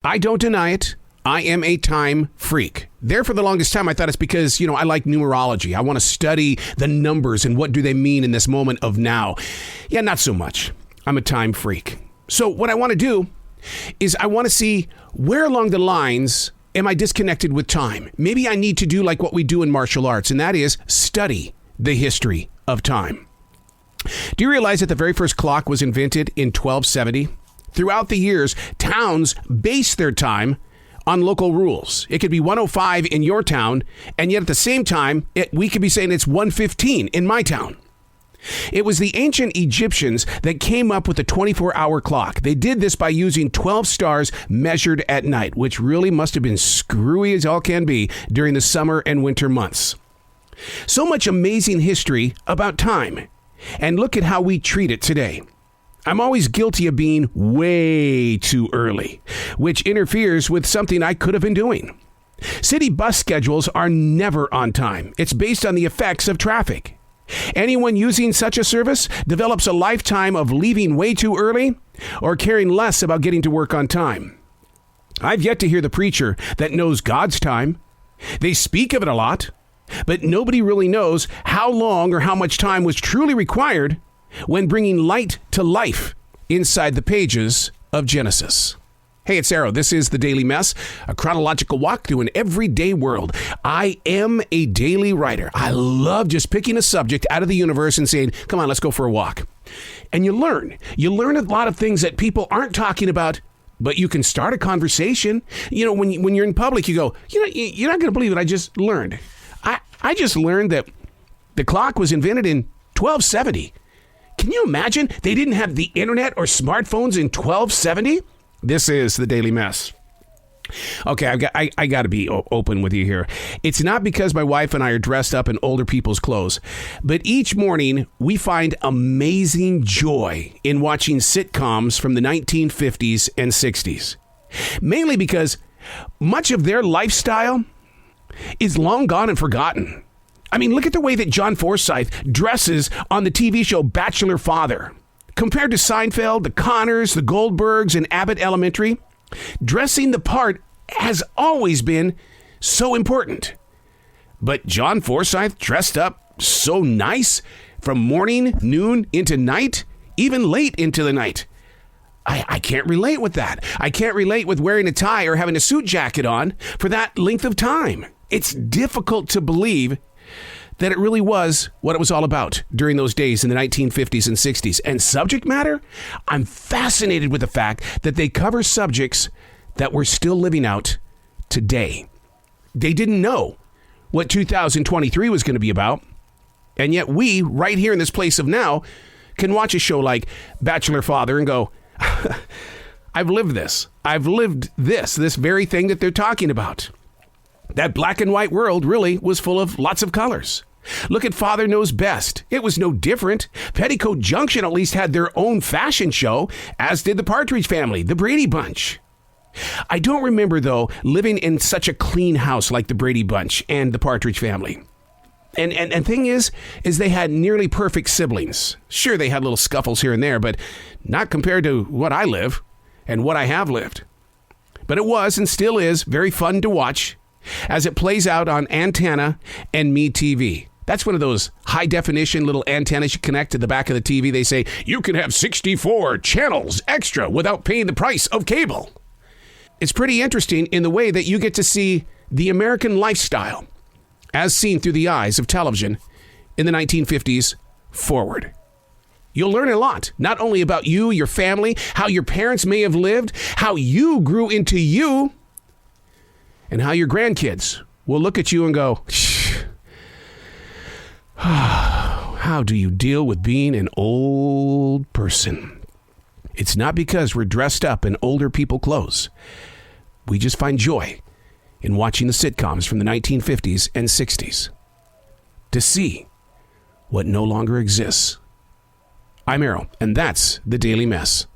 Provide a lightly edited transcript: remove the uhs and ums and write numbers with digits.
I don't deny it. I am a time freak. There for the longest time, I thought it's because, I like numerology. I want to study the numbers and what do they mean in this moment of now. Yeah, not so much. I'm a time freak. So what I want to do is I want to see where along the lines am I disconnected with time. Maybe I need to do like what we do in martial arts, and that is study the history of time. Do you realize that the very first clock was invented in 1270? Throughout the years, towns base their time on local rules. It could be 1:05 in your town, and yet at the same time, we could be saying it's 1:15 in my town. It was the ancient Egyptians that came up with the 24-hour clock. They did this by using 12 stars measured at night, which really must have been screwy as all can be during the summer and winter months. So much amazing history about time. And look at how we treat it today. I'm always guilty of being way too early, which interferes with something I could have been doing. City bus schedules are never on time. It's based on the effects of traffic. Anyone using such a service develops a lifetime of leaving way too early or caring less about getting to work on time. I've yet to hear the preacher that knows God's time. They speak of it a lot, but nobody really knows how long or how much time was truly required when bringing light to life inside the pages of Genesis. Hey, it's Arrow. This is The Daily Mess, a chronological walk through an everyday world. I am a daily writer. I love just picking a subject out of the universe and saying, come on, let's go for a walk. And you learn. You learn a lot of things that people aren't talking about, but you can start a conversation. When you're in public, you go, you're not going to believe it. I just learned. I just learned that the clock was invented in 1270. Can you imagine they didn't have the internet or smartphones in 1270? This is The Daily Mess. Okay, I got to be open with you here. It's not because my wife and I are dressed up in older people's clothes, but each morning we find amazing joy in watching sitcoms from the 1950s and 60s. Mainly because much of their lifestyle is long gone and forgotten. I mean, look at the way that John Forsythe dresses on the TV show Bachelor Father. Compared to Seinfeld, the Connors, the Goldbergs, and Abbott Elementary, dressing the part has always been so important. But John Forsythe dressed up so nice from morning, noon, into night, even late into the night. I can't relate with that. I can't relate with wearing a tie or having a suit jacket on for that length of time. It's difficult to believe that it really was what it was all about during those days in the 1950s and 60s. And subject matter, I'm fascinated with the fact that they cover subjects that we're still living out today. They didn't know what 2023 was going to be about. And yet we, right here in this place of now, can watch a show like Bachelor Father and go, I've lived this. I've lived this very thing that they're talking about. That black and white world really was full of lots of colors. Look at Father Knows Best. It was no different. Petticoat Junction at least had their own fashion show, as did the Partridge Family, the Brady Bunch. I don't remember, though, living in such a clean house like the Brady Bunch and the Partridge Family. And thing is they had nearly perfect siblings. Sure, they had little scuffles here and there, but not compared to what I live and what I have lived. But it was and still is very fun to watch as it plays out on Antenna and MeTV. That's one of those high-definition little antennas you connect to the back of the TV. They say, you can have 64 channels extra without paying the price of cable. It's pretty interesting in the way that you get to see the American lifestyle as seen through the eyes of television in the 1950s forward. You'll learn a lot, not only about you, your family, how your parents may have lived, how you grew into you, and how your grandkids will look at you and go, how do you deal with being an old person? It's not because we're dressed up in older people clothes. We just find joy in watching the sitcoms from the 1950s and 60s to see what no longer exists. I'm Arrow, and that's The Daily Mess.